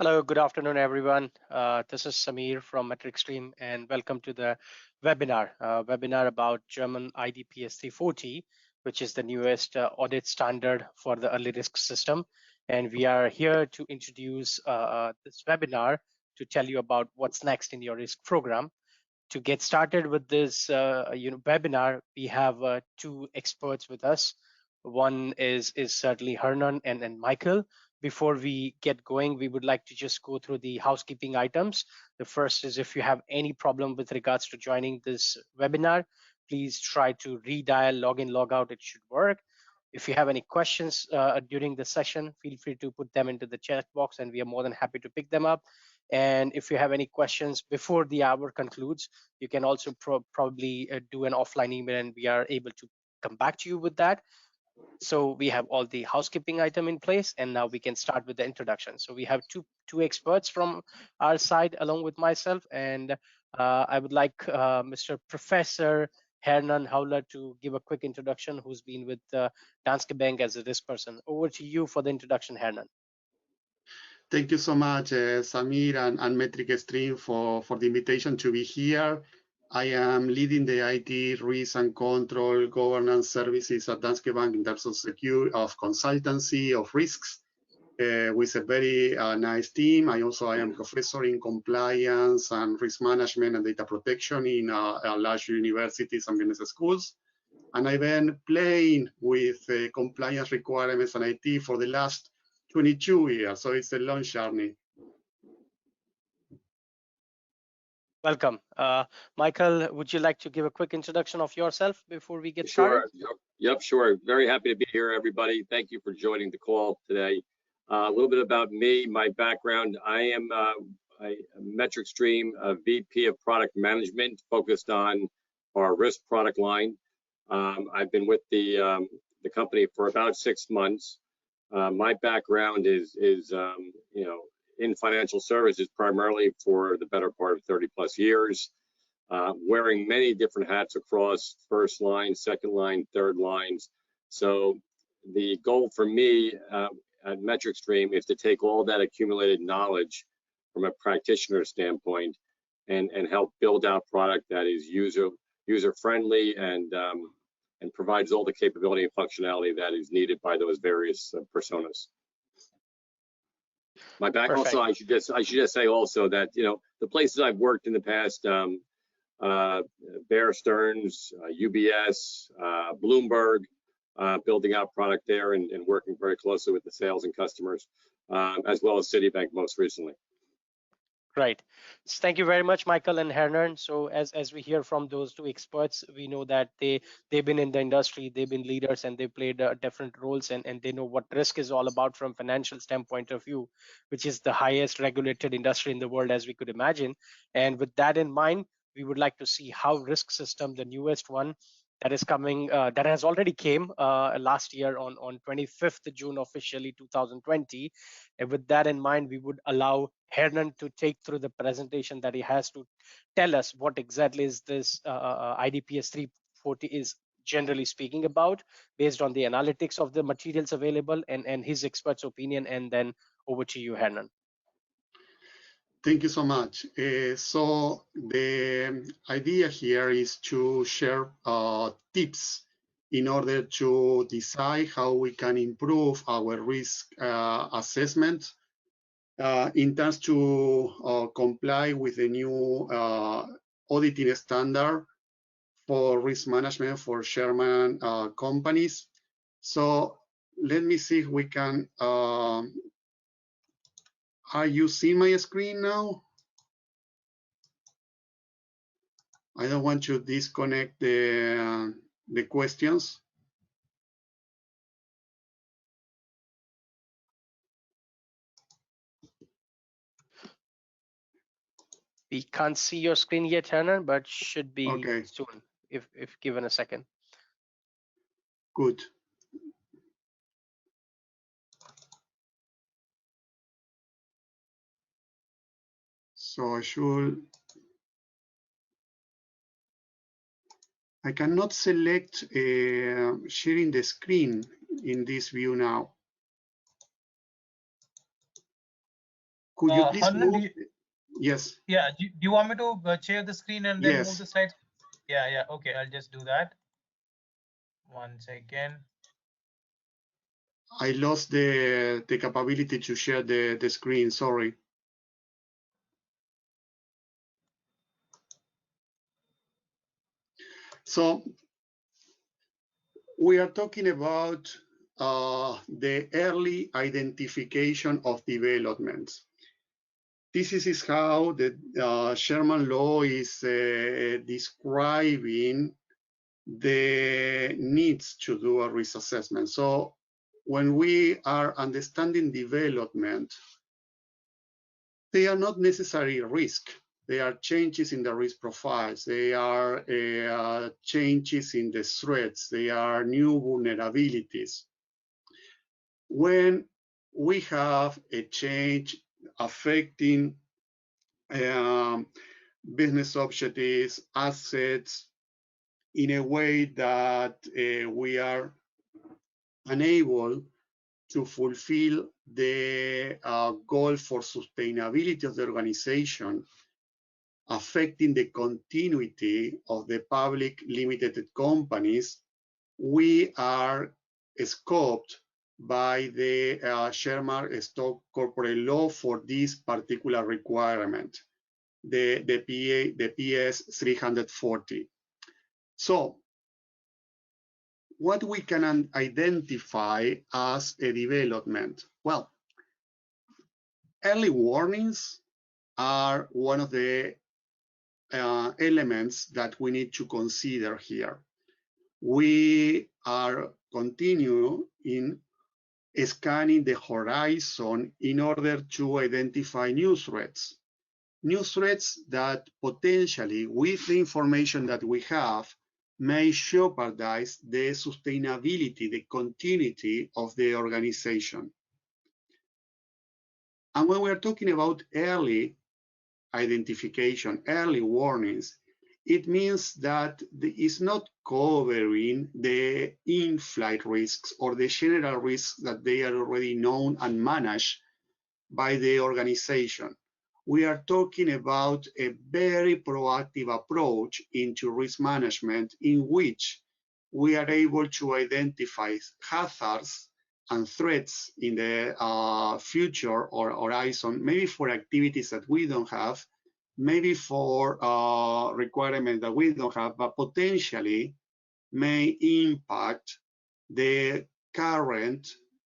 Hello, good afternoon, everyone. This is Samir from MetricStream, and welcome to the webinar about German IDPS 340, which is the newest audit standard for the early risk system. And we are here to introduce this webinar to tell you about what's next in your risk program. To get started with this webinar, we have two experts with us. One is certainly Hernan and Michael. Before we get going, we would like to just go through the housekeeping items. The first is if you have any problem with regards to joining this webinar, please try to redial, log in, log out, it should work. If you have any questions during the session, feel free to put them into the chat box and we are more than happy to pick them up. And if you have any questions before the hour concludes, you can also probably do an offline email and we are able to come back to you with that. So we have all the housekeeping item in place, and now we can start with the introduction. So we have two experts from our side along with myself, and I would like Mr. Professor Hernan Hauler to give a quick introduction, who's been with Danske Bank as a risk person. Over to you for the introduction, Hernan. Thank you so much, Samir and MetricStream for the invitation to be here. I am leading the IT risk and control governance services at Danske Bank in terms of consultancy of risks with a very nice team. I am professor in compliance and risk management and data protection in large universities and business schools. And I've been playing with compliance requirements and IT for the last 22 years, so it's a long journey. Welcome. Michael, would you like to give a quick introduction of yourself before we get started? Sure. Yep, sure. Very happy to be here, everybody. Thank you for joining the call today. A little bit about me, my background. I am a MetricStream VP of Product Management, focused on our risk product line. I've been with the company for about 6 months. My background is in financial services, primarily for the better part of 30+ years, wearing many different hats across first line, second line, third lines. So the goal for me at MetricStream is to take all that accumulated knowledge from a practitioner standpoint and help build out product that is user friendly and provides all the capability and functionality that is needed by those various personas. My background. Also, I should just say also that the places I've worked in the past, Bear Stearns, UBS, Bloomberg, building out product there and working very closely with the sales and customers, as well as Citibank most recently. Right. Thank you very much, Michael and Hernan. So as we hear from those two experts, we know that they've been in the industry, they've been leaders, and they played different roles, and they know what risk is all about from financial standpoint of view, which is the highest regulated industry in the world, as we could imagine. And with that in mind, we would like to see how risk system, the newest one that is coming, that has already came last year on 25th June officially 2020. And with that in mind, we would allow Hernan to take through the presentation that he has to tell us what exactly is this IDPS 340 is generally speaking about, based on the analytics of the materials available and his expert's opinion. And then over to you, Hernan. Thank you so much. So the idea here is to share tips in order to decide how we can improve our risk assessment in terms to comply with the new auditing standard for risk management for German companies. So let me see if we can. Are you seeing my screen now? I don't want to disconnect the questions. We can't see your screen yet, Hernan, but should be okay. Soon, if given a second. Good. So I cannot select sharing the screen in this view now. Could you please Handan, move? Yes. Yeah, do you want me to share the screen and then move Yes. the slides? Yeah, okay, I'll just do that. 1 second. I lost the capability to share the screen, sorry. So we are talking about the early identification of developments. This is how the Sherman law is describing the needs to do a risk assessment. So when we are understanding development, they are not necessarily risk. They are changes in the risk profiles. They are changes in the threats. They are new vulnerabilities. When we have a change affecting business objectives, assets, in a way that we are unable to fulfill the goal for sustainability of the organization, affecting the continuity of the public limited companies, we are scoped by the Sherman Stock Corporate Law for this particular requirement, the PS 340. So what we can identify as a development? Well, early warnings are one of the elements that we need to consider here. We are continuing scanning the horizon in order to identify new threats that potentially, with the information that we have, may jeopardize the sustainability, the continuity of the organization. And when we're talking about early identification, early warnings, it means that it's not covering the in-flight risks or the general risks that they are already known and managed by the organization. We are talking about a very proactive approach into risk management in which we are able to identify hazards and threats in the future or horizon, maybe for activities that we don't have, maybe for requirements that we don't have, but potentially may impact the current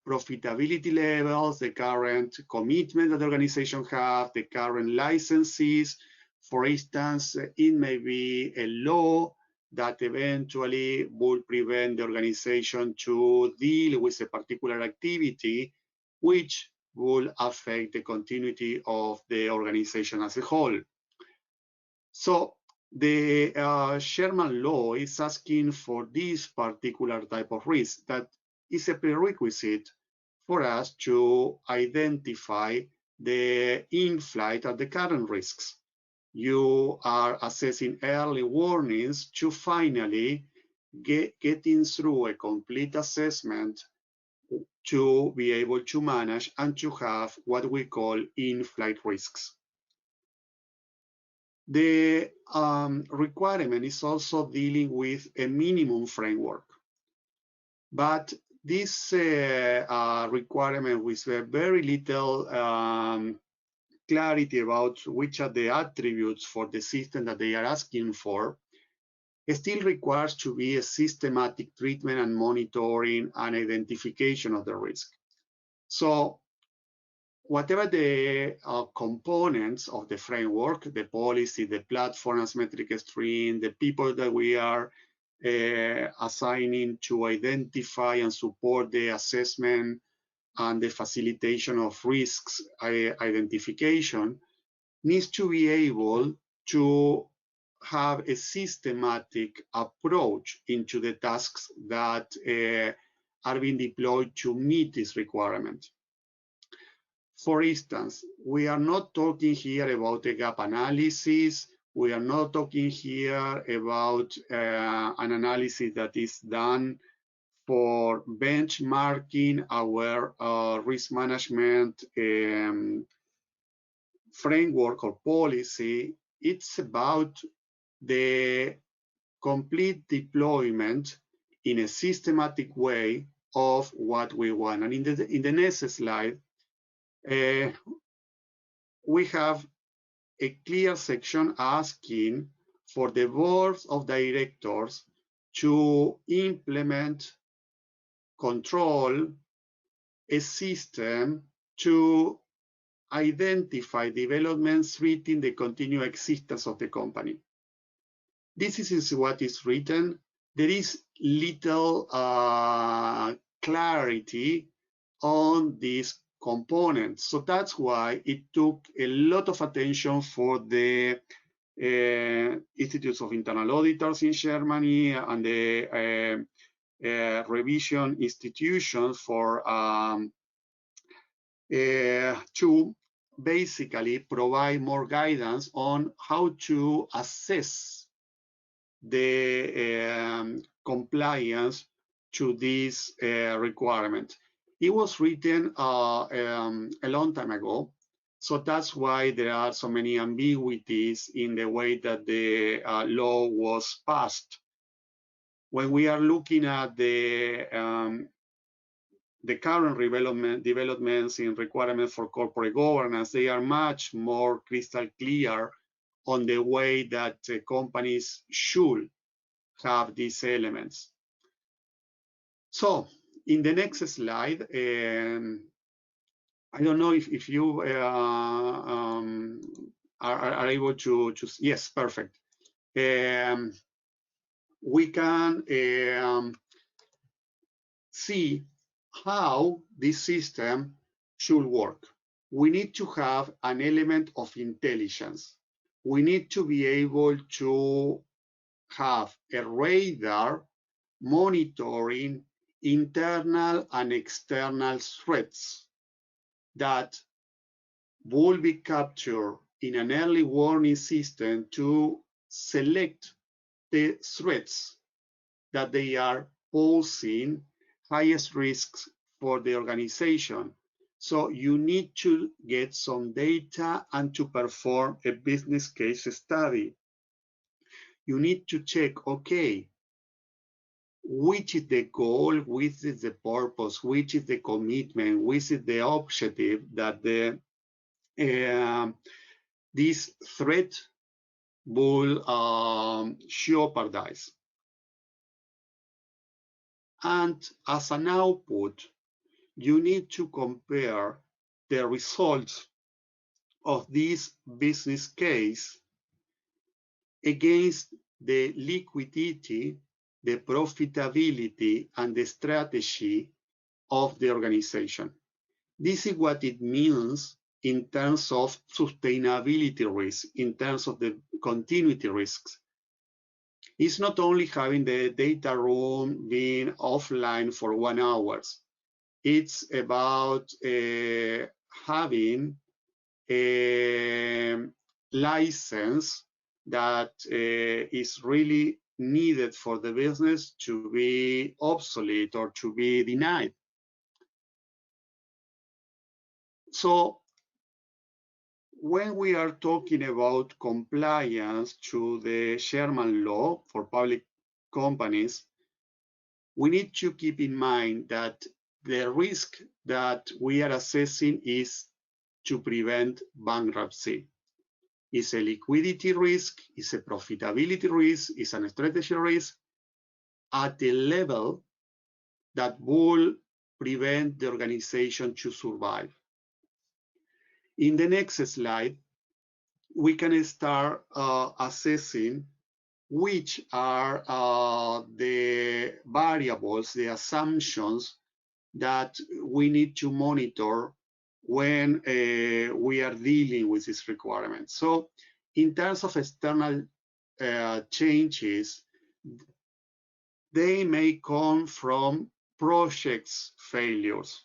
profitability levels, the current commitment that the organization have, the current licenses. For instance, it may be a law that eventually will prevent the organization to deal with a particular activity, which will affect the continuity of the organization as a whole. So the Sherman law is asking for this particular type of risk that is a prerequisite for us to identify the in-flight and the current risks. You are assessing early warnings to finally getting through a complete assessment to be able to manage and to have what we call in-flight risks. The requirement is also dealing with a minimum framework. But this requirement with very little clarity about which are the attributes for the system that they are asking for, it still requires to be a systematic treatment and monitoring and identification of the risk. So whatever the components of the framework, the policy, the platform as MetricStream, the people that we are assigning to identify and support the assessment and the facilitation of risks identification, needs to be able to have a systematic approach into the tasks that are being deployed to meet this requirement. For instance, we are not talking here about a gap analysis. We are not talking here about an analysis that is done for benchmarking our risk management framework or policy, it's about the complete deployment in a systematic way of what we want. And in the next slide, we have a clear section asking for the boards of directors to implement, control a system to identify developments threatening the continued existence of the company. This is what is written. There is little clarity on these components. So that's why it took a lot of attention for the Institutes of Internal Auditors in Germany and the revision institutions for to basically provide more guidance on how to assess the compliance to this requirement. It was written a long time ago, so that's why there are so many ambiguities in the way that the law was passed. When we are looking at the current developments in requirements for corporate governance, they are much more crystal clear on the way that companies should have these elements. So in the next slide, I don't know if you are able to yes, perfect. We can see how this system should work. We need to have an element of intelligence. We need to be able to have a radar monitoring internal and external threats that will be captured in an early warning system to select the threats that they are posing highest risks for the organization. So you need to get some data and to perform a business case study. You need to check, okay, which is the goal, which is the purpose, which is the commitment, which is the objective that the this threat will jeopardize. And as an output, you need to compare the results of this business case against the liquidity, the profitability, and the strategy of the organization. This is what it means in terms of sustainability risk, in terms of the continuity risks. It's not only having the data room being offline for 1 hour. It's about having a license that is really needed for the business to be obsolete or to be denied. So when we are talking about compliance to the German law for public companies, we need to keep in mind that the risk that we are assessing is to prevent bankruptcy. It's a liquidity risk, it's a profitability risk, it's a strategy risk at the level that will prevent the organization to survive. In the next slide, we can start assessing which are the variables, the assumptions that we need to monitor when we are dealing with this requirement. So in terms of external changes, they may come from projects failures.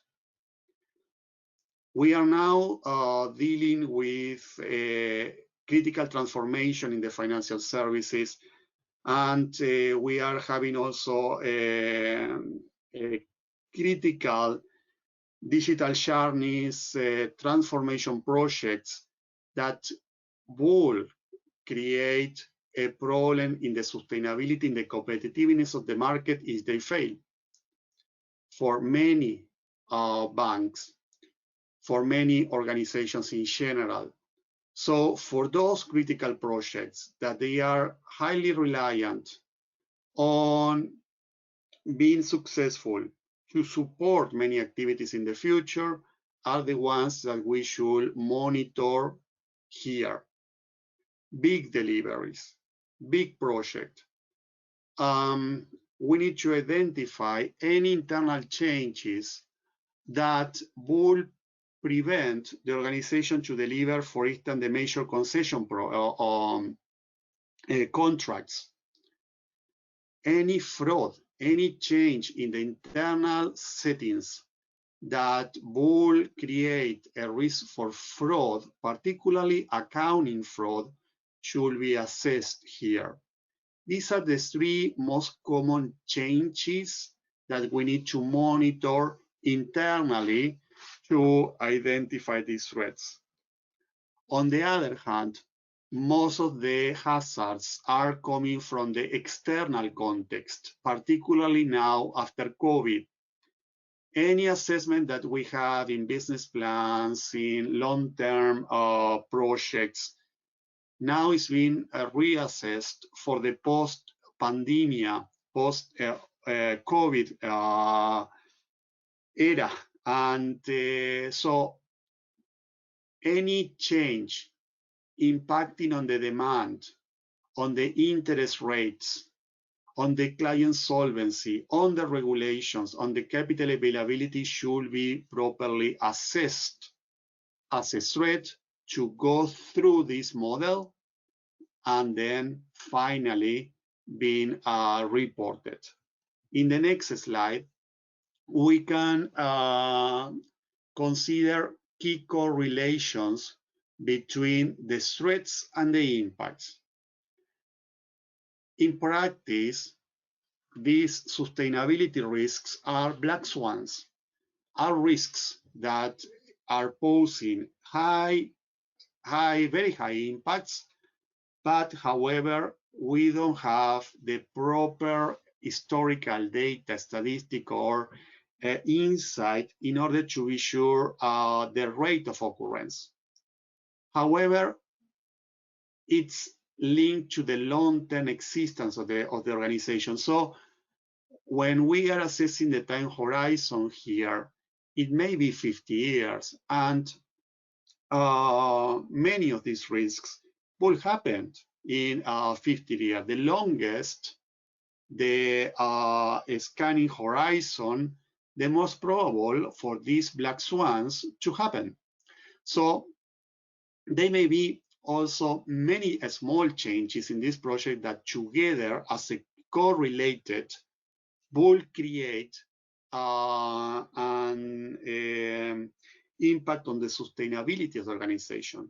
We are now dealing with a critical transformation in the financial services, and we are having also a critical digital journeys, transformation projects that will create a problem in the sustainability, in the competitiveness of the market if they fail. For many banks, for many organizations in general. So for those critical projects that they are highly reliant on being successful to support many activities in the future are the ones that we should monitor here. Big deliveries, big project. We need to identify any internal changes that will prevent the organization to deliver, for instance, the major concession contracts. Any fraud, any change in the internal settings that will create a risk for fraud, particularly accounting fraud, should be assessed here. These are the three most common changes that we need to monitor internally to identify these threats. On the other hand, most of the hazards are coming from the external context, particularly now after COVID. Any assessment that we have in business plans, in long-term projects, now is being reassessed for the post-pandemia, post-COVID era. And so any change impacting on the demand, on the interest rates, on the client solvency, on the regulations, on the capital availability should be properly assessed as a threat to go through this model and then finally being reported. In the next slide, we can consider key correlations between the threats and the impacts. In practice, these sustainability risks are black swans, are risks that are posing very high impacts, but however, we don't have the proper historical data, statistic, or insight in order to be sure the rate of occurrence. However, it's linked to the long-term existence of the organization. So when we are assessing the time horizon here, it may be 50 years, and many of these risks will happen in 50 years. The longest the scanning horizon, the most probable for these black swans to happen. So there may be also many small changes in this project that together as a correlated will create an impact on the sustainability of the organization.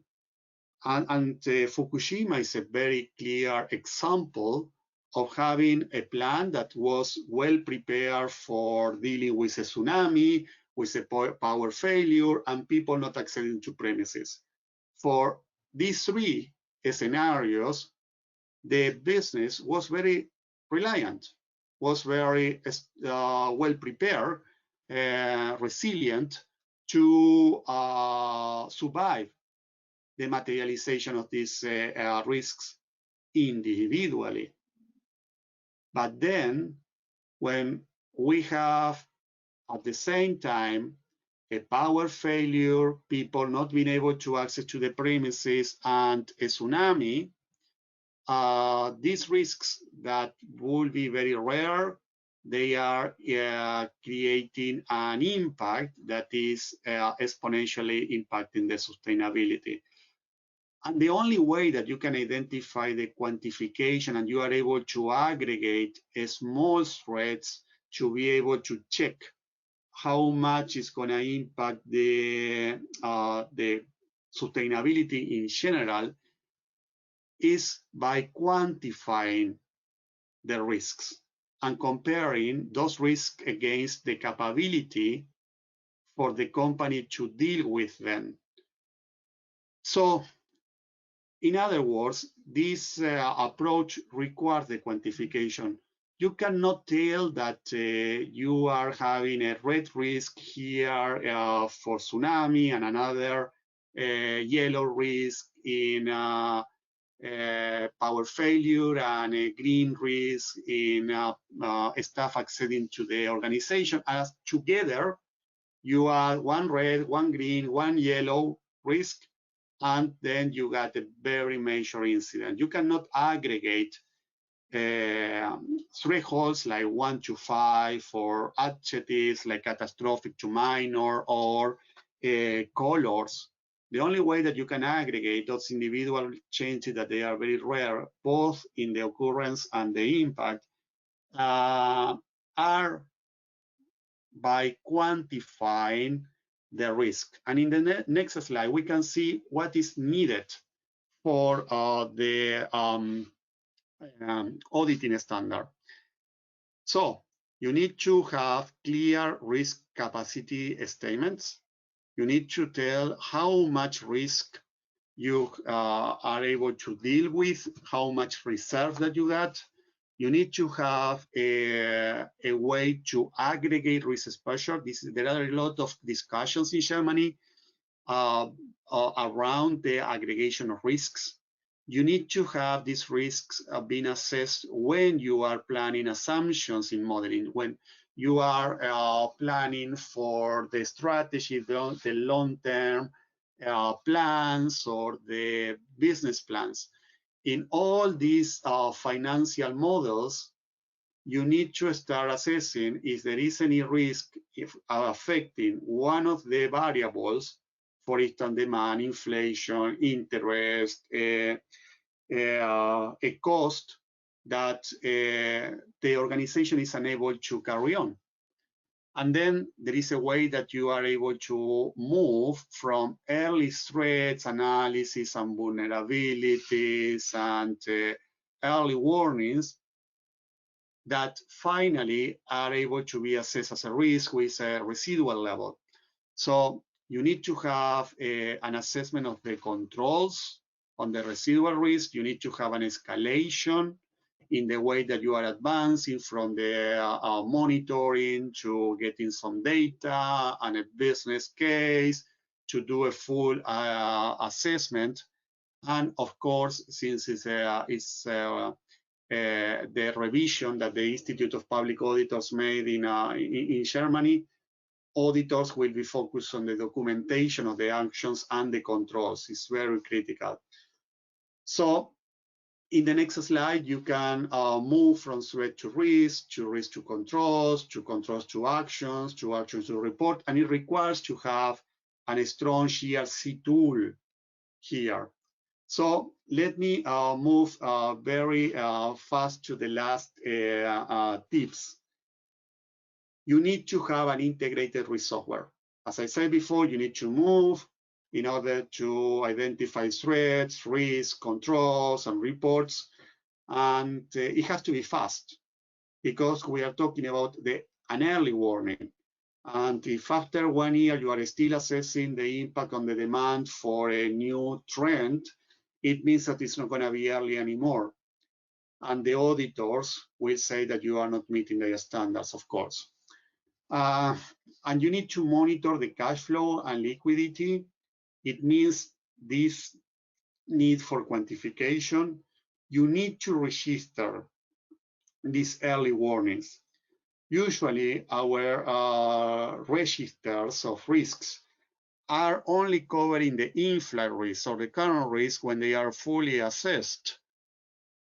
And Fukushima is a very clear example of having a plan that was well prepared for dealing with a tsunami, with a power failure, and people not accessing to premises. For these three scenarios, the business was very reliant, was very well prepared, resilient to survive the materialization of these risks individually. But then when we have at the same time a power failure, people not being able to access to the premises, and a tsunami, these risks that will be very rare, they are creating an impact that is exponentially impacting the sustainability. And the only way that you can identify the quantification and you are able to aggregate small threats to be able to check how much is going to impact the sustainability in general is by quantifying the risks and comparing those risks against the capability for the company to deal with them. So In other words, this approach requires the quantification. You cannot tell that you are having a red risk here for tsunami and another yellow risk in power failure and a green risk in staff acceding to the organization. As together, you are one red, one green, one yellow risk, and then you got a very major incident. You cannot aggregate thresholds like 1 to 5 or adjectives like catastrophic to minor or colors. The only way that you can aggregate those individual changes that they are very rare, both in the occurrence and the impact, are by quantifying the risk. And in the next slide, we can see what is needed for the auditing standard. So you need to have clear risk capacity statements. You need to tell how much risk you are able to deal with, how much reserve that you got. You need to have a way to aggregate risk exposure. There are a lot of discussions in Germany around the aggregation of risks. You need to have these risks being assessed when you are planning assumptions in modeling, when you are planning for the strategy, the long-term plans or the business plans. In all these financial models, you need to start assessing if there is any risk affecting one of the variables, for instance, demand, inflation, interest, a cost that the organization is unable to carry on. And then there is a way that you are able to move from early threats analysis and vulnerabilities and early warnings that finally are able to be assessed as a risk with a residual level. So you need to have an assessment of the controls on the residual risk. You need to have an escalation in the way that you are advancing from the monitoring to getting some data and a business case to do a full assessment. And of course, since it's the revision that the Institute of Public Auditors made in Germany, auditors will be focused on the documentation of the actions and the controls. It's very critical. So in the next slide, you can move from threat to risk to controls to actions to report, and it requires to have a strong GRC tool here. So let me move very fast to the last tips. You need to have an integrated risk software. As I said before, you need to move in order to identify threats, risks, controls, and reports. And it has to be fast because we are talking about an early warning. And if after 1 year you are still assessing the impact on the demand for a new trend, it means that it's not going to be early anymore. And the auditors will say that you are not meeting their standards, of course. And you need to monitor the cash flow and liquidity. It means this need for quantification. You need to register these early warnings. Usually, our registers of risks are only covering the in-flight risk or the current risk when they are fully assessed.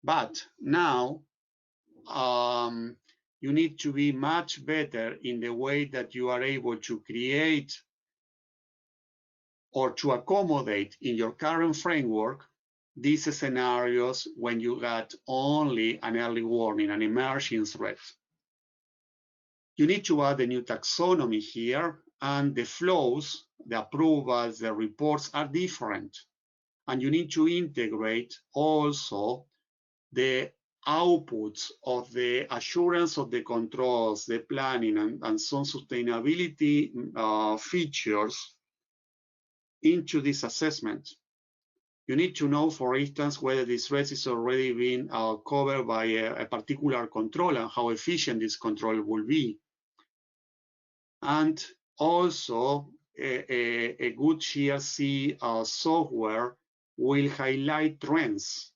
But now, you need to be much better in the way that you are able to create or to accommodate in your current framework these scenarios when you got only an early warning, an emerging threat. You need to add a new taxonomy here, and the flows, the approvals, the reports are different. And you need to integrate also the outputs of the assurance of the controls, the planning, and some sustainability features into this assessment. You need to know, for instance, whether this risk is already being covered by a particular control and how efficient this control will be. And also, a good GRC software will highlight trends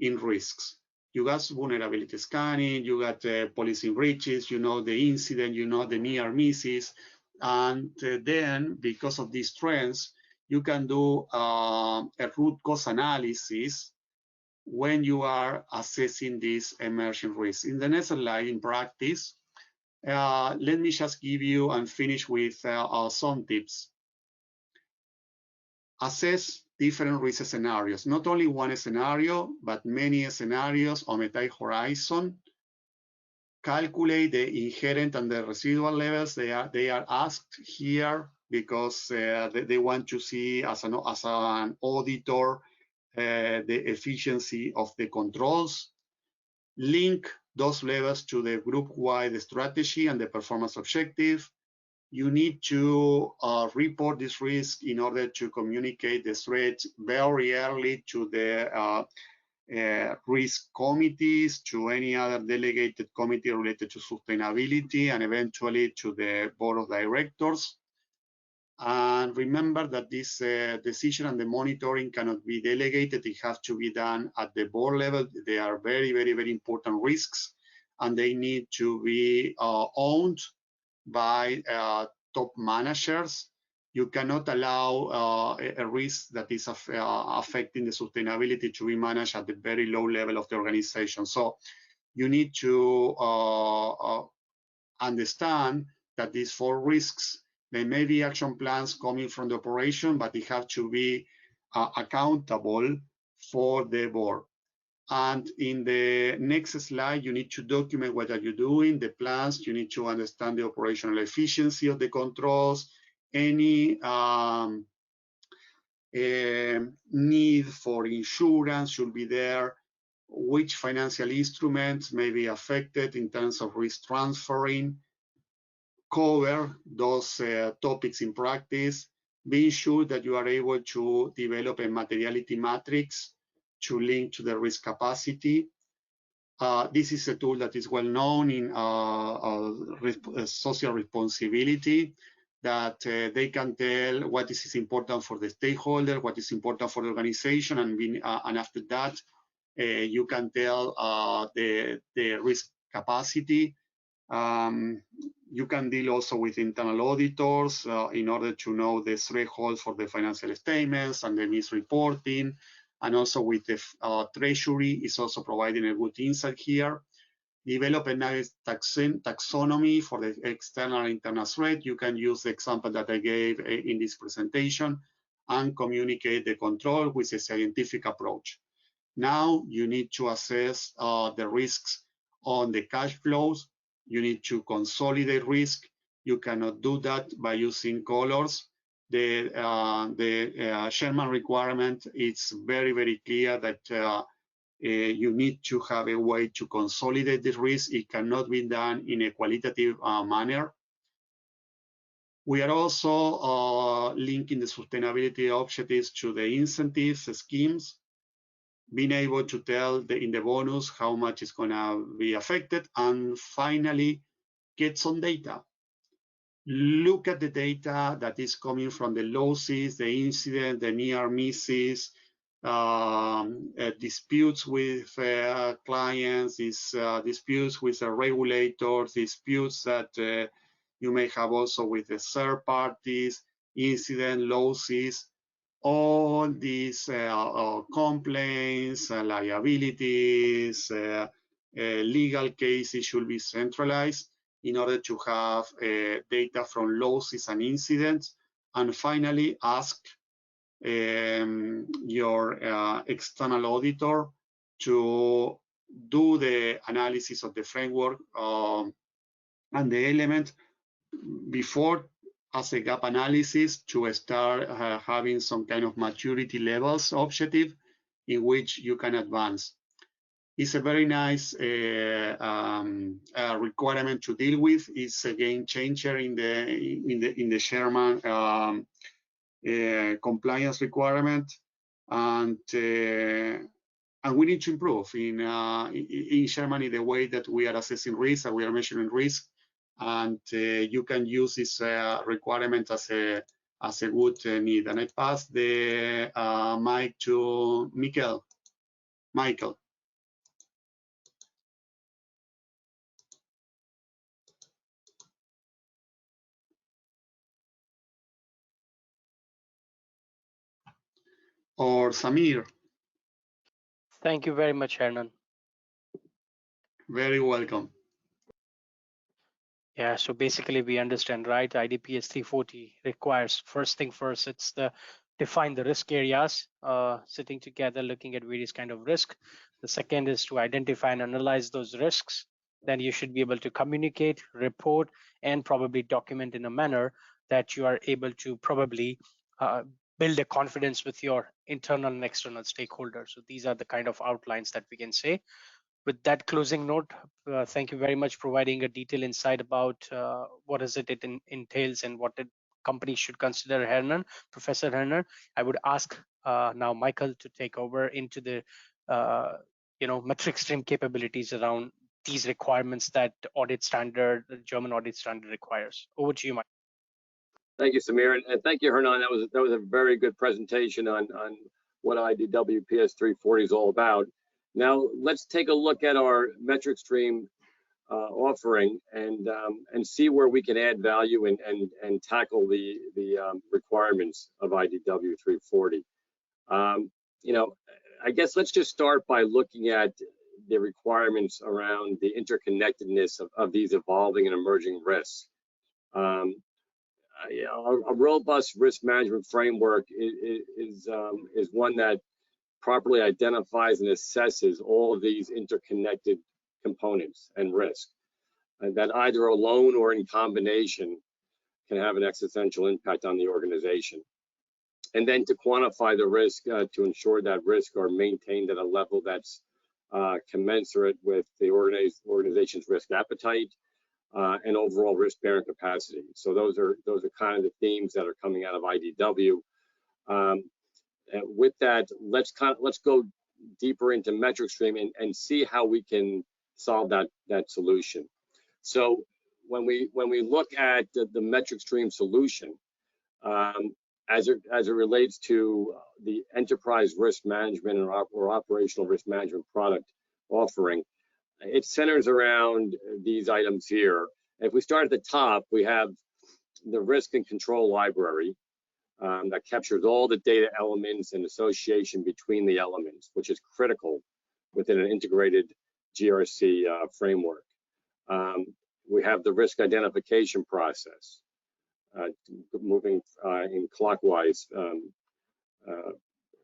in risks. You got vulnerability scanning, you got policy breaches, you know the incident, you know the near misses, and then because of these trends, you can do a root cause analysis when you are assessing these emerging risks. In the next slide, in practice, let me just give you and finish with some tips. Assess different risk scenarios, not only one scenario, but many scenarios on a time horizon. Calculate the inherent and the residual levels. They are asked here because they want to see as an auditor the efficiency of the controls. Link those levels to the group-wide strategy and the performance objective. You need to report this risk in order to communicate the threat very early to the risk committees, to any other delegated committee related to sustainability, and eventually to the board of directors. And remember that this decision and the monitoring cannot be delegated. It has to be done at the board level. They are very, very, very important risks, and they need to be owned by top managers. You cannot allow a risk that is affecting the sustainability to be managed at the very low level of the organization. So you need to understand that these 4 risks, there may be action plans coming from the operation, but they have to be accountable for the board. And in the next slide, you need to document what are you doing, the plans. You need to understand the operational efficiency of the controls, any need for insurance should be there, which financial instruments may be affected in terms of risk transferring, cover those topics in practice, being sure that you are able to develop a materiality matrix to link to the risk capacity. This is a tool that is well known in social responsibility, that they can tell what is important for the stakeholder, what is important for the organization, and after that, you can tell the risk capacity. You can deal also with internal auditors in order to know the threshold for the financial statements and the misreporting, and also with the treasury is also providing a good insight here. Develop a nice taxonomy for the external and internal threat. You can use the example that I gave in this presentation and communicate the control with a scientific approach. Now you need to assess the risks on the cash flows. You need to consolidate risk. You cannot do that by using colors. The Sherman requirement, it's very, very clear that you need to have a way to consolidate the risk. It cannot be done in a qualitative manner. We are also linking the sustainability objectives to the incentives schemes, being able to tell in the bonus how much is going to be affected, and finally get some data. Look at the data that is coming from the losses, the incident, the near misses, disputes with clients, disputes with the regulators, disputes that you may have also with the third parties, incident, losses. All these complaints, liabilities, legal cases should be centralized in order to have data from losses and incidents. And finally, ask your external auditor to do the analysis of the framework and the element before, as a gap analysis, to start having some kind of maturity levels objective in which you can advance. It's a very nice requirement to deal with. It's a game changer in the Sherman compliance requirement. and we need to improve in Germany the way that we are assessing risk and we are measuring risk, and you can use this requirement as a good need. And I pass the mic to Michael. Or Samir. Thank you very much, Hernan. Very welcome. Yeah, so basically we understand, right? IDPS 340 requires, first thing first, it's the define the risk areas, sitting together, looking at various kind of risk. The second is to identify and analyze those risks. Then you should be able to communicate, report, and probably document in a manner that you are able to probably build a confidence with your internal and external stakeholders. So these are the kind of outlines that we can say. With that closing note, thank you very much providing a detailed insight about what is it entails and what the company should consider. Hernan, Professor Hernan, I would ask now Michael to take over into the MetricStream capabilities around these requirements that audit standard, the German audit standard requires. Over to you, Michael. Thank you, Samir, and thank you, Hernan. That was a very good presentation on what IDW PS 340 is all about. Now let's take a look at our MetricStream offering and see where we can add value and tackle the requirements of IDW 340. I guess let's just start by looking at the requirements around the interconnectedness of these evolving and emerging risks. A robust risk management framework is one that properly identifies and assesses all of these interconnected components and risk, and that either alone or in combination can have an existential impact on the organization. And then to quantify the risk to ensure that risk are maintained at a level that's commensurate with the organization's risk appetite and overall risk-bearing capacity. So those are kind of the themes that are coming out of IDW. With that, let's go deeper into MetricStream and see how we can solve that solution. So when we look at the MetricStream solution, as it relates to the enterprise risk management or operational risk management product offering, it centers around these items here. If we start at the top, we have the risk and control library that captures all the data elements and association between the elements, which is critical within an integrated GRC framework. We have the risk identification process, moving in clockwise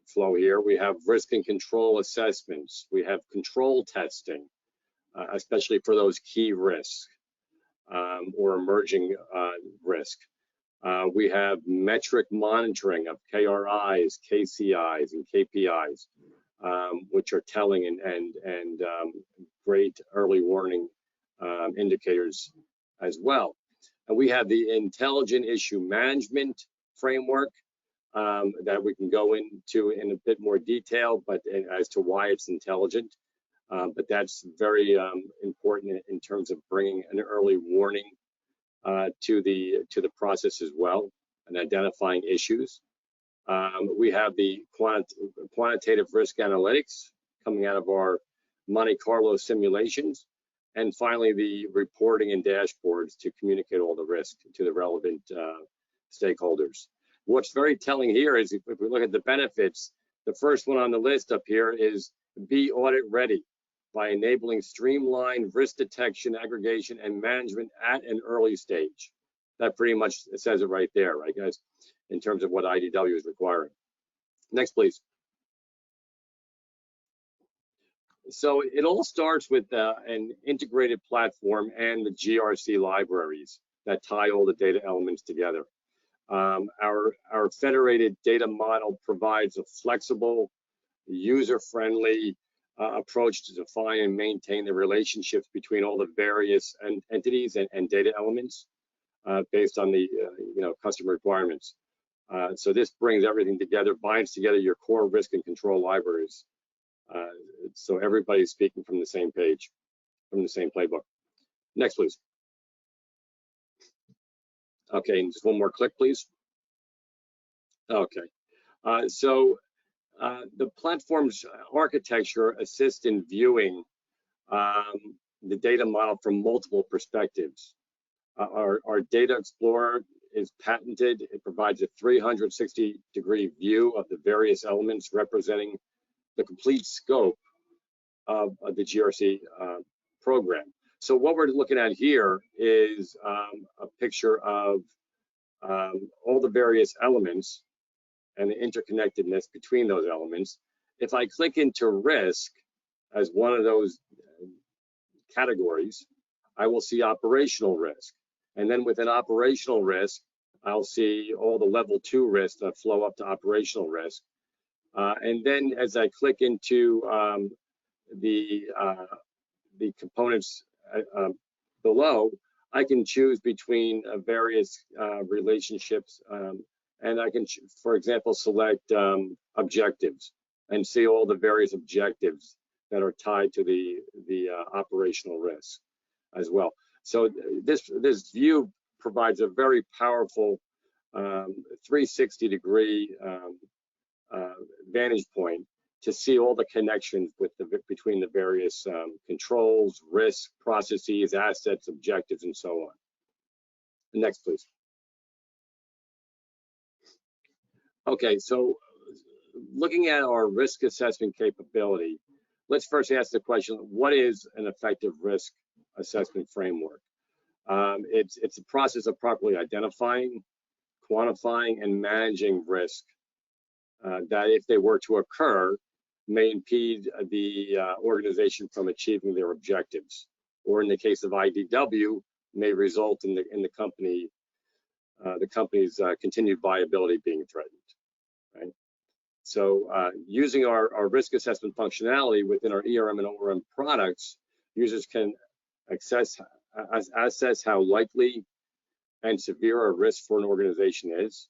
flow here. We have risk and control assessments. We have control testing, especially for those key risks or emerging risk. We have metric monitoring of KRIs, KCIs, and KPIs, which are telling and great early warning indicators as well. And we have the intelligent issue management framework that we can go into in a bit more detail, but as to why it's intelligent. But that's very important in terms of bringing an early warning to the process as well and identifying issues. We have the quantitative risk analytics coming out of our Monte Carlo simulations, and finally the reporting and dashboards to communicate all the risk to the relevant stakeholders. What's very telling here is if we look at the benefits, the first one on the list up here is be audit ready by enabling streamlined risk detection, aggregation, and management at an early stage. That pretty much says it right there, right, guys, in terms of what IDW is requiring. Next, please. So it all starts with an integrated platform and the GRC libraries that tie all the data elements together. Our federated data model provides a flexible, user-friendly approach to define and maintain the relationships between all the various entities and data elements based on the customer requirements. So this brings everything together, binds together your core risk and control libraries. So everybody's speaking from the same page, from the same playbook. Next, please. Okay, and just one more click, please. Okay, so the platform's architecture assists in viewing the data model from multiple perspectives. Our Data Explorer is patented. It provides a 360-degree view of the various elements representing the complete scope of the GRC program. So what we're looking at here is a picture of all the various elements and the interconnectedness between those elements. If I click into risk as one of those categories, I will see operational risk. And then within operational risk, I'll see all the level 2 risks that flow up to operational risk. And then as I click into the components below, I can choose between various relationships, and I can, for example, select objectives and see all the various objectives that are tied to the operational risk as well. So this view provides a very powerful 360-degree vantage point to see all the connections between the various controls, risks, processes, assets, objectives, and so on. Next, please. Okay, so looking at our risk assessment capability, let's first ask the question, what is an effective risk assessment framework? It's a process of properly identifying, quantifying, and managing risk that, if they were to occur, may impede the organization from achieving their objectives, or in the case of IDW, may result in the company's continued viability being threatened. Right. So using our risk assessment functionality within our ERM and ORM products, users can assess how likely and severe a risk for an organization is,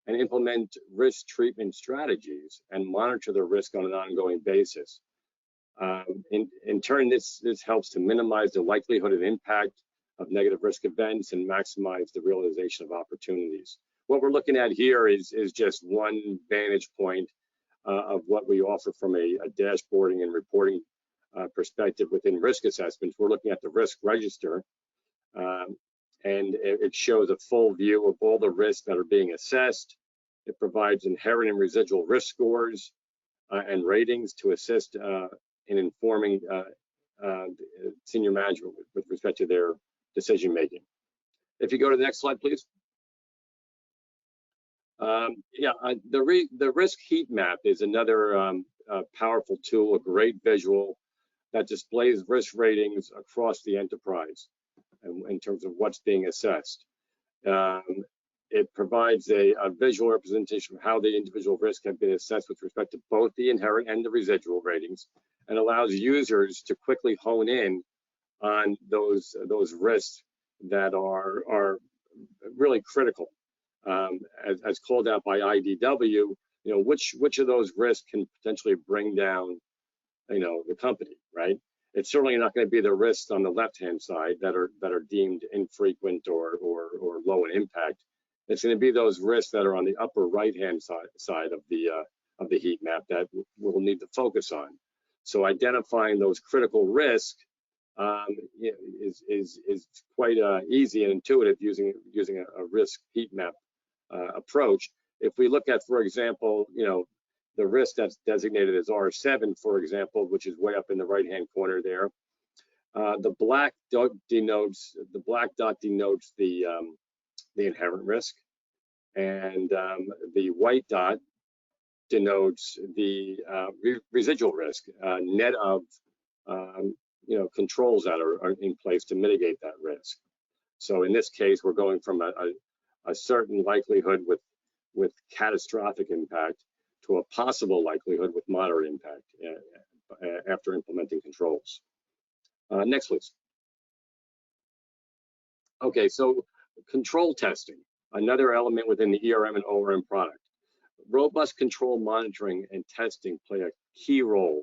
and implement risk treatment strategies and monitor the risk on an ongoing basis. In turn, this helps to minimize the likelihood and impact of negative risk events and maximize the realization of opportunities. What we're looking at here is just one vantage point of what we offer from a dashboarding and reporting perspective within risk assessments. We're looking at the risk register, and it shows a full view of all the risks that are being assessed. It provides inherent and residual risk scores and ratings to assist in informing senior management with respect to their decision making. If you go to the next slide, please. The risk heat map is another powerful tool, a great visual that displays risk ratings across the enterprise in terms of what's being assessed. It provides a visual representation of how the individual risks have been assessed with respect to both the inherent and the residual ratings, and allows users to quickly hone in on those risks that are really critical. As called out by IDW, which of those risks can potentially bring down, the company, right? It's certainly not going to be the risks on the left-hand side that are deemed infrequent or low in impact. It's going to be those risks that are on the upper right-hand side of the heat map that we'll need to focus on. So identifying those critical risks is quite easy and intuitive using a risk heat map approach. If we look at, for example, the risk that's designated as R7, for example, which is way up in the right-hand corner there, the black dot denotes the inherent risk, and the white dot denotes the residual risk, net of controls that are in place to mitigate that risk. So in this case, we're going from a certain likelihood with catastrophic impact to a possible likelihood with moderate impact after implementing controls. Next, please. Okay, so control testing. Another element within the ERM and ORM product. Robust control monitoring and testing play a key role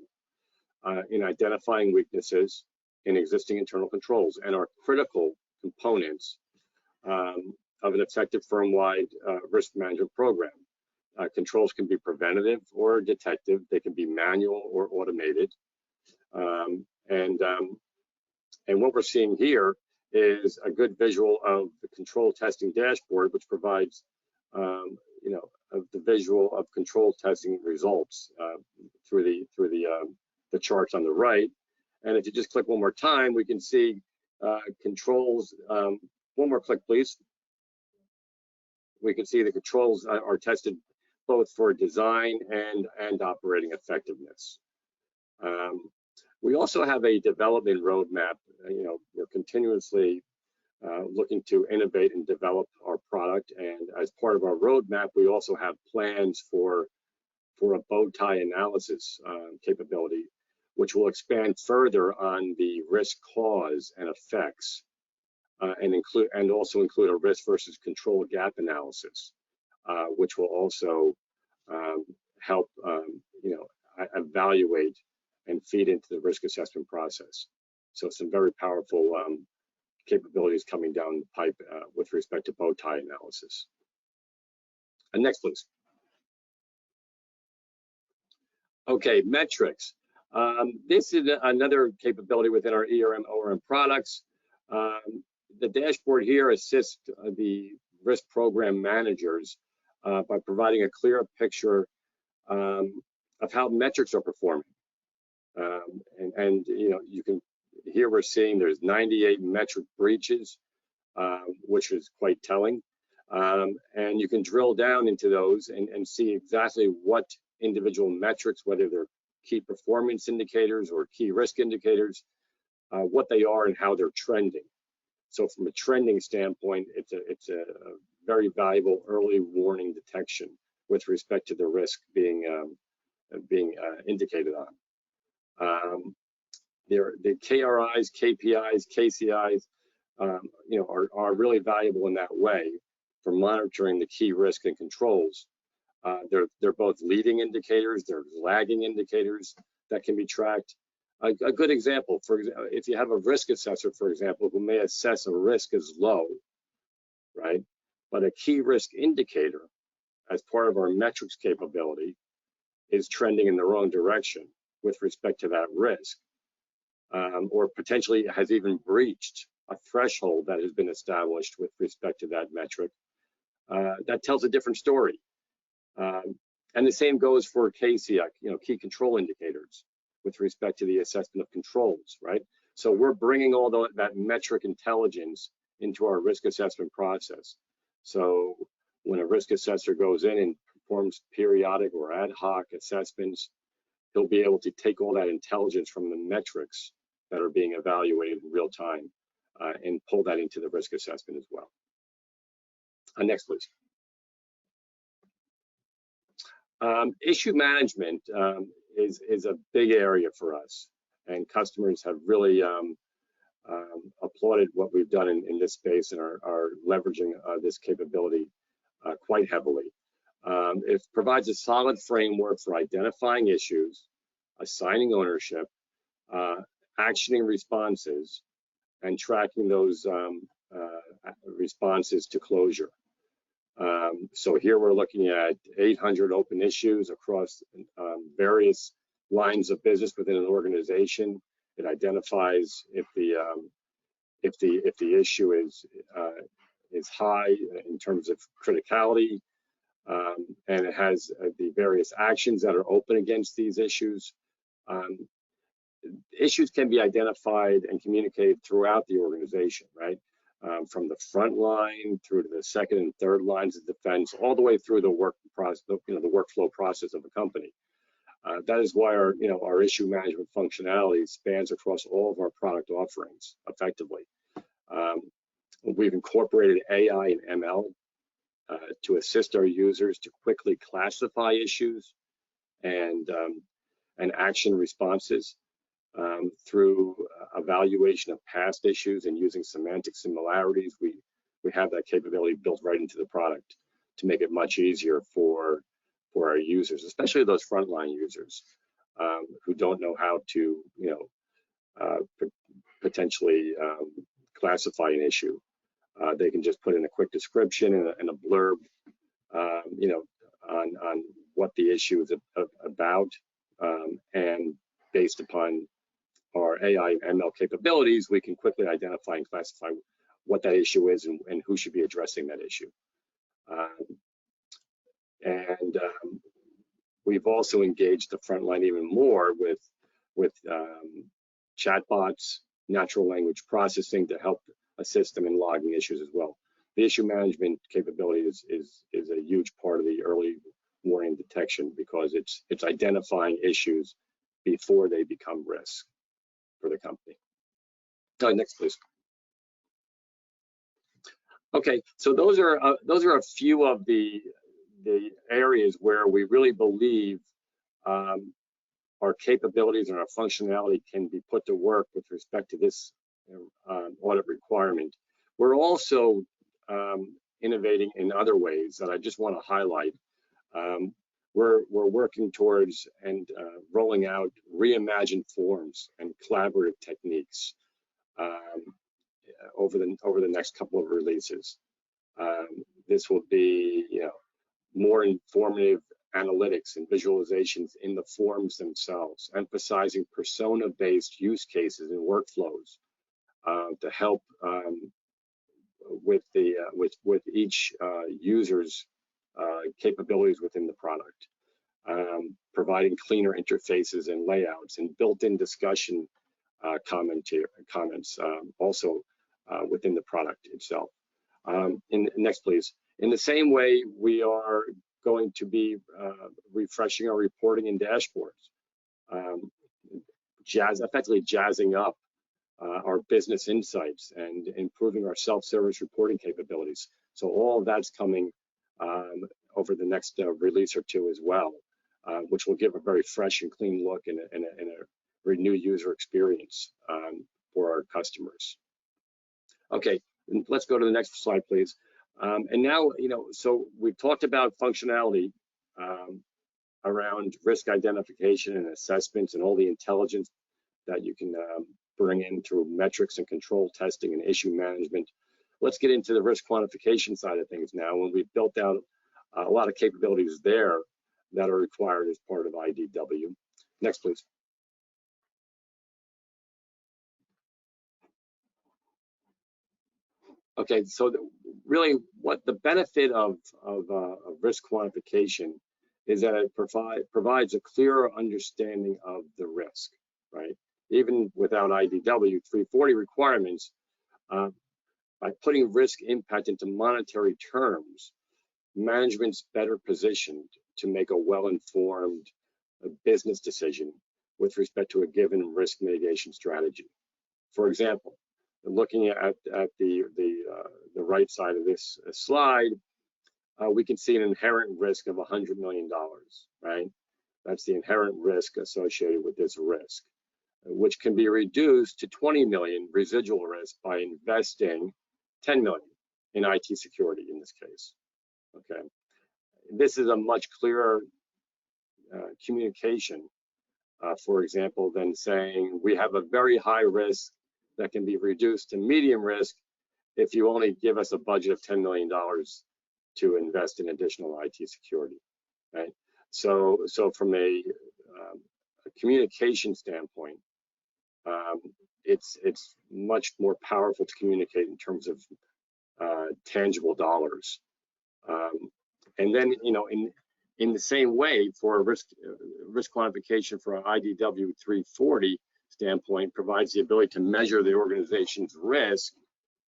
in identifying weaknesses in existing internal controls and are critical components of an effective firm-wide risk management program. Controls can be preventative or detective. They can be manual or automated. And what we're seeing here is a good visual of the control testing dashboard, which provides, the visual of control testing results through the charts on the right. And if you just click one more time, we can see controls. One more click, please. We can see the controls are tested both for design and operating effectiveness. We also have a development roadmap. We're continuously looking to innovate and develop our product, and as part of our roadmap, we also have plans for a bow tie analysis capability, which will expand further on the risk cause and effects, and also include a risk versus control gap analysis, which will also help evaluate and feed into the risk assessment process. So some very powerful capabilities coming down the pipe with respect to bow tie analysis. And next, please. Okay, metrics. This is another capability within our ERM ORM products. The dashboard here assists the risk program managers by providing a clear picture of how metrics are performing. You can, here we're seeing there's 98 metric breaches, which is quite telling. And you can drill down into those and see exactly what individual metrics, whether they're key performance indicators or key risk indicators, what they are and how they're trending. So from a trending standpoint, it's a very valuable early warning detection with respect to the risk being indicated on. The KRIs, KPIs, KCIs, are really valuable in that way for monitoring the key risk and controls. They're both leading indicators, they're lagging indicators that can be tracked. A good example, for example, if you have a risk assessor, for example, who may assess a risk as low, right? But a key risk indicator, as part of our metrics capability, is trending in the wrong direction with respect to that risk, or potentially has even breached a threshold that has been established with respect to that metric, that tells a different story. And the same goes for KCI, key control indicators, with respect to the assessment of controls, right? So we're bringing all that metric intelligence into our risk assessment process. So when a risk assessor goes in and performs periodic or ad hoc assessments, he'll be able to take all that intelligence from the metrics that are being evaluated in real time and pull that into the risk assessment as well. Next, please. Issue management is a big area for us, and customers have really applauded what we've done in this space and are leveraging this capability quite heavily. It provides a solid framework for identifying issues, assigning ownership, actioning responses, and tracking those responses to closure. So here we're looking at 800 open issues across various lines of business within an organization. It identifies if the issue is high in terms of criticality, and it has the various actions that are open against these issues. Issues can be identified and communicated throughout the organization, right? From the front line through to the second and third lines of defense, all the way through the work process, the workflow process of the company. That is why our issue management functionality spans across all of our product offerings effectively. We've incorporated AI and ML to assist our users to quickly classify issues and action responses through evaluation of past issues and using semantic similarities. we have that capability built right into the product to make it much easier for our users, especially those frontline users who don't know how to, potentially classify an issue. They can just put in a quick description and a blurb, on what the issue is about, and based upon our AI ML capabilities, we can quickly identify and classify what that issue is and who should be addressing that issue. We've also engaged the front line even more with chatbots, natural language processing to help assist them in logging issues as well. The issue management capability is a huge part of the early warning detection because it's identifying issues before they become risk for the company. Next, please. Okay, so those are a few of the areas where we really believe our capabilities and our functionality can be put to work with respect to this audit requirement. We're also innovating in other ways that I just want to highlight. We're working towards and rolling out reimagined forms and collaborative techniques over the next couple of releases. This will be, more informative analytics and visualizations in the forms themselves, emphasizing persona-based use cases and workflows to help with each user's capabilities within the product, providing cleaner interfaces and layouts and built-in discussion comments also within the product itself. Next, please. In the same way, we are going to be refreshing our reporting and dashboards, effectively jazzing up our business insights and improving our self-service reporting capabilities. So all of that's coming over the next release or two as well, which will give a very fresh and clean look and a renewed user experience for our customers. Okay, let's go to the next slide, please. And now, so we've talked about functionality around risk identification and assessments and all the intelligence that you can bring in through metrics and control testing and issue management. Let's get into the risk quantification side of things now, when we've built out a lot of capabilities there that are required as part of IDW. Next, please. Okay, so really what the benefit of risk quantification is that it provides a clearer understanding of the risk, right? Even without IDW 340 requirements, by putting risk impact into monetary terms, management's better positioned to make a well-informed business decision with respect to a given risk mitigation strategy. For example, looking at the right side of this slide, we can see an inherent risk of $100 million, right? That's the inherent risk associated with this risk, which can be reduced to 20 million residual risk by investing 10 million in IT security in this case, okay? This is a much clearer communication, for example, than saying we have a very high risk that can be reduced to medium risk if you only give us a budget of $10 million to invest in additional IT security, right? So from a communication standpoint, it's much more powerful to communicate in terms of tangible dollars. And then, in the same way, for risk quantification for an IDW 340 standpoint, provides the ability to measure the organization's risk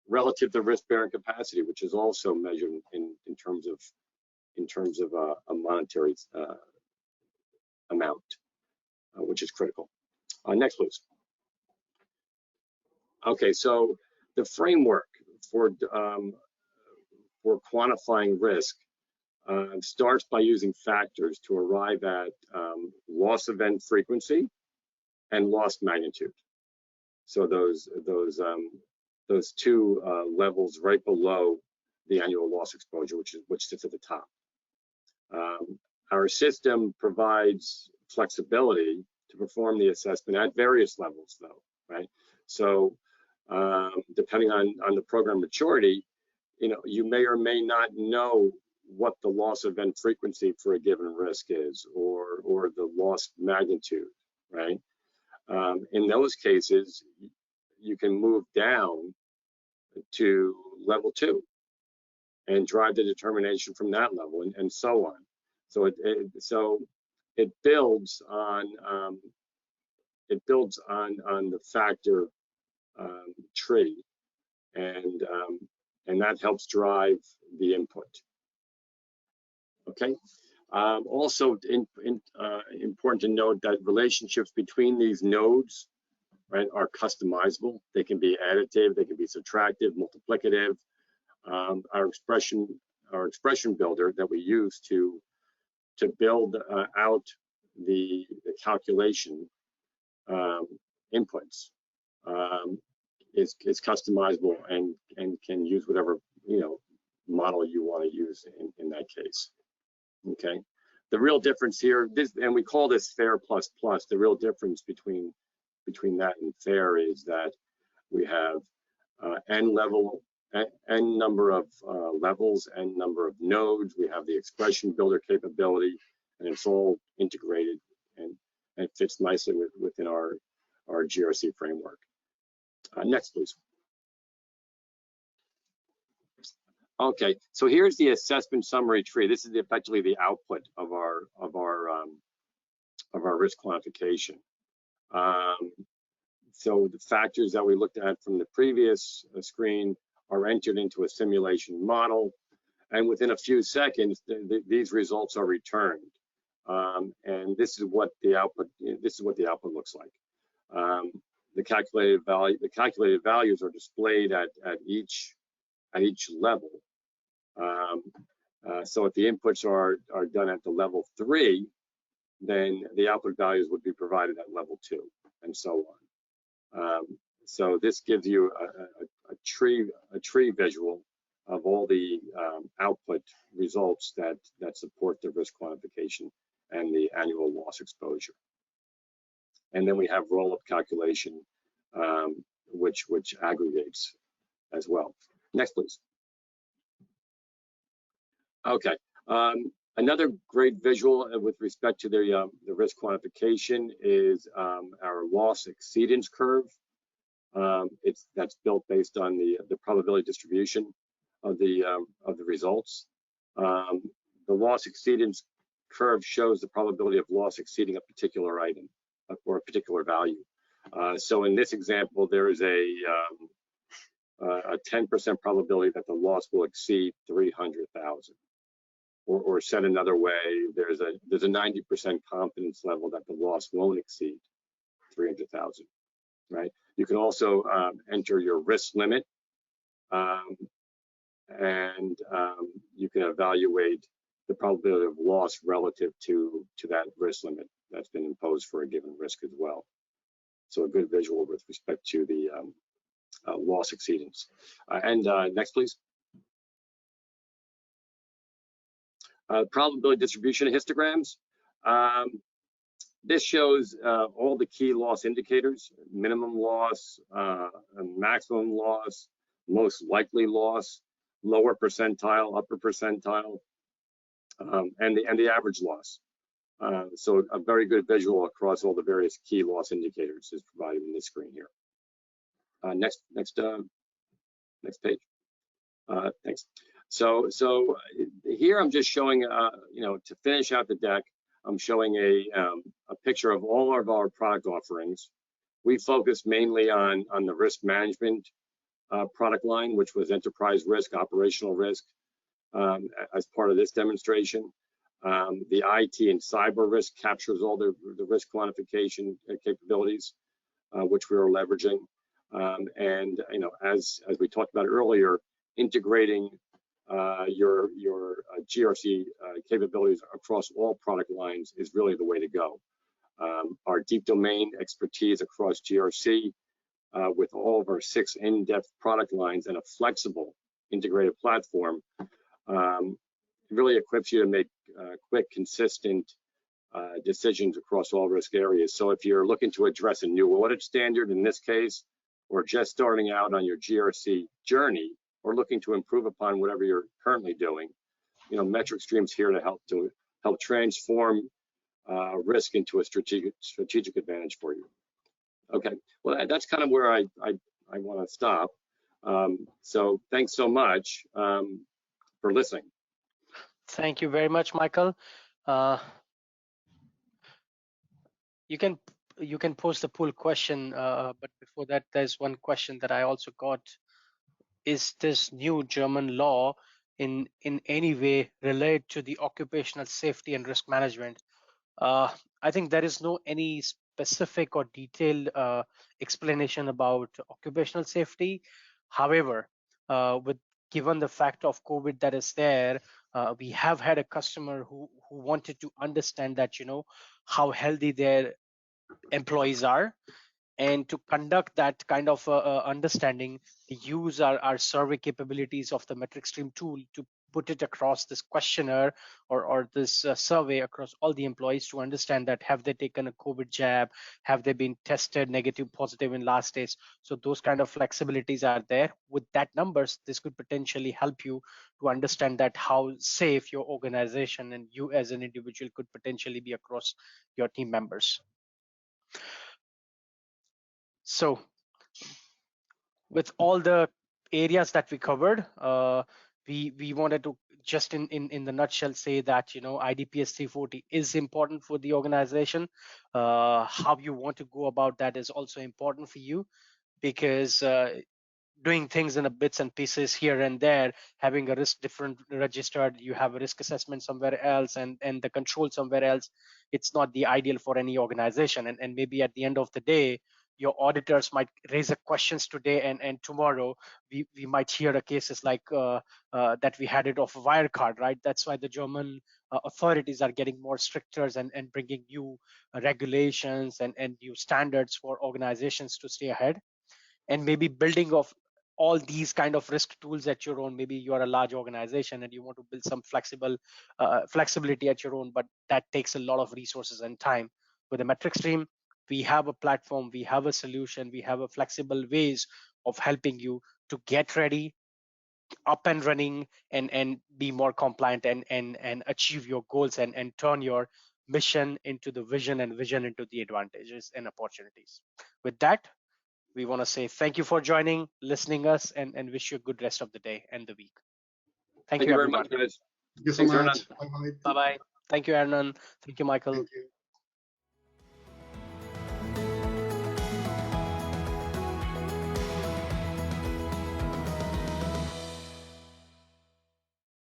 relative to risk-bearing capacity, which is also measured in terms of a monetary amount, which is critical. Next, please. Okay, so the framework for quantifying risk starts by using factors to arrive at loss event frequency and loss magnitude. So those those two levels right below the annual loss exposure, which sits at the top. Our system provides flexibility to perform the assessment at various levels, though, right? So depending on the program maturity, you may or may not know what the loss event frequency for a given risk is, or the loss magnitude, right? In those cases, you can move down to level 2 and drive the determination from that level, and so on. So it builds on the factor tree, and that helps drive the input. Okay. Also important to note that relationships between these nodes, right, are customizable. They can be additive, they can be subtractive, multiplicative. Our expression builder that we use to build out the calculation inputs is customizable and can use whatever model you want to use in that case. Okay, the real difference here, and we call this FAIR++. The real difference between that and FAIR is that we have n number of levels, n number of nodes. We have the expression builder capability, and it's all integrated and it fits nicely within our GRC framework. Next, please. Okay, so here's the assessment summary tree. This is effectively the output of our risk quantification. So the factors that we looked at from the previous screen are entered into a simulation model, and within a few seconds, these results are returned. And this is what the output. This is what the output looks like. The calculated values are displayed at each level. So if the inputs are done at the level 3, then the output values would be provided at level 2, and so on. So this gives you a tree visual of all the output results that support the risk quantification and the annual loss exposure. And then we have roll-up calculation, which aggregates as well. Next, please. Okay. Another great visual with respect to the risk quantification is our loss exceedance curve. That's built based on the probability distribution of the results. The loss exceedance curve shows the probability of loss exceeding a particular item or a particular value. So in this example, there is a 10% probability that the loss will exceed 300,000. Or said another way, there's a 90% confidence level that the loss won't exceed 300,000. Right? You can also enter your risk limit, and you can evaluate the probability of loss relative to that risk limit that's been imposed for a given risk as well. So a good visual with respect to the loss exceedance. Next, please. Probability distribution histograms. This shows all the key loss indicators: minimum loss, maximum loss, most likely loss, lower percentile, upper percentile, and the average loss. So a very good visual across all the various key loss indicators is provided in this screen here. Next page. Thanks. So here I'm just showing, to finish out the deck, I'm showing a picture of all of our product offerings. We focus mainly on the risk management product line, which was enterprise risk, operational risk, as part of this demonstration. The IT and cyber risk captures all the risk quantification capabilities, which we are leveraging. And as we talked about earlier, integrating your GRC capabilities across all product lines is really the way to go. Our deep domain expertise across GRC with all of our 6 in-depth product lines and a flexible integrated platform, it really equips you to make quick, consistent decisions across all risk areas. So if you're looking to address a new audit standard in this case, or just starting out on your GRC journey, or looking to improve upon whatever you're currently doing, you know, MetricStream's here to help transform risk into a strategic advantage for you. Okay, well, that's kind of where I want to stop. So thanks so much for listening. Thank you very much, Michael. You can post the poll question, but before that, there's one question that I also got. Is this new German law in any way related to the occupational safety and risk management? I think there is no any specific or detailed explanation about occupational safety. However, given the fact of COVID that is there, we have had a customer who wanted to understand that, you know, how healthy their employees are, and to conduct that kind of understanding, use our survey capabilities of the MetricStream tool to put it across this questionnaire or this survey across all the employees to understand that have they taken a COVID jab, have they been tested negative, positive in last days. So those kind of flexibilities are there. With that numbers, this could potentially help you to understand that how safe your organization and you as an individual could potentially be across your team members. So with all the areas that we covered, we wanted to just in the nutshell say that, you know, IDPS 340 is important for the organization. How you want to go about that is also important for you, because doing things in a bits and pieces here and there, having a risk different registered, you have a risk assessment somewhere else and the control somewhere else, it's not the ideal for any organization. And maybe at the end of the day, your auditors might raise a questions today, and tomorrow we might hear a cases like that we had it of Wirecard, right? That's why the German authorities are getting more stricter and bringing new regulations and new standards for organizations to stay ahead. And maybe building of all these kind of risk tools at your own. Maybe you are a large organization and you want to build some flexibility at your own, but that takes a lot of resources and time. With the MetricStream, we have a platform, we have a solution, we have a flexible ways of helping you to get ready, up and running, and be more compliant and achieve your goals and turn your mission into the vision and vision into the advantages and opportunities. With that, we want to say thank you for joining, listening us, and wish you a good rest of the day and the week. Thank you very everyone. much, guys. Thank you so much. Bye-bye. Thank you, Hernan. Thank you, Michael. Thank you.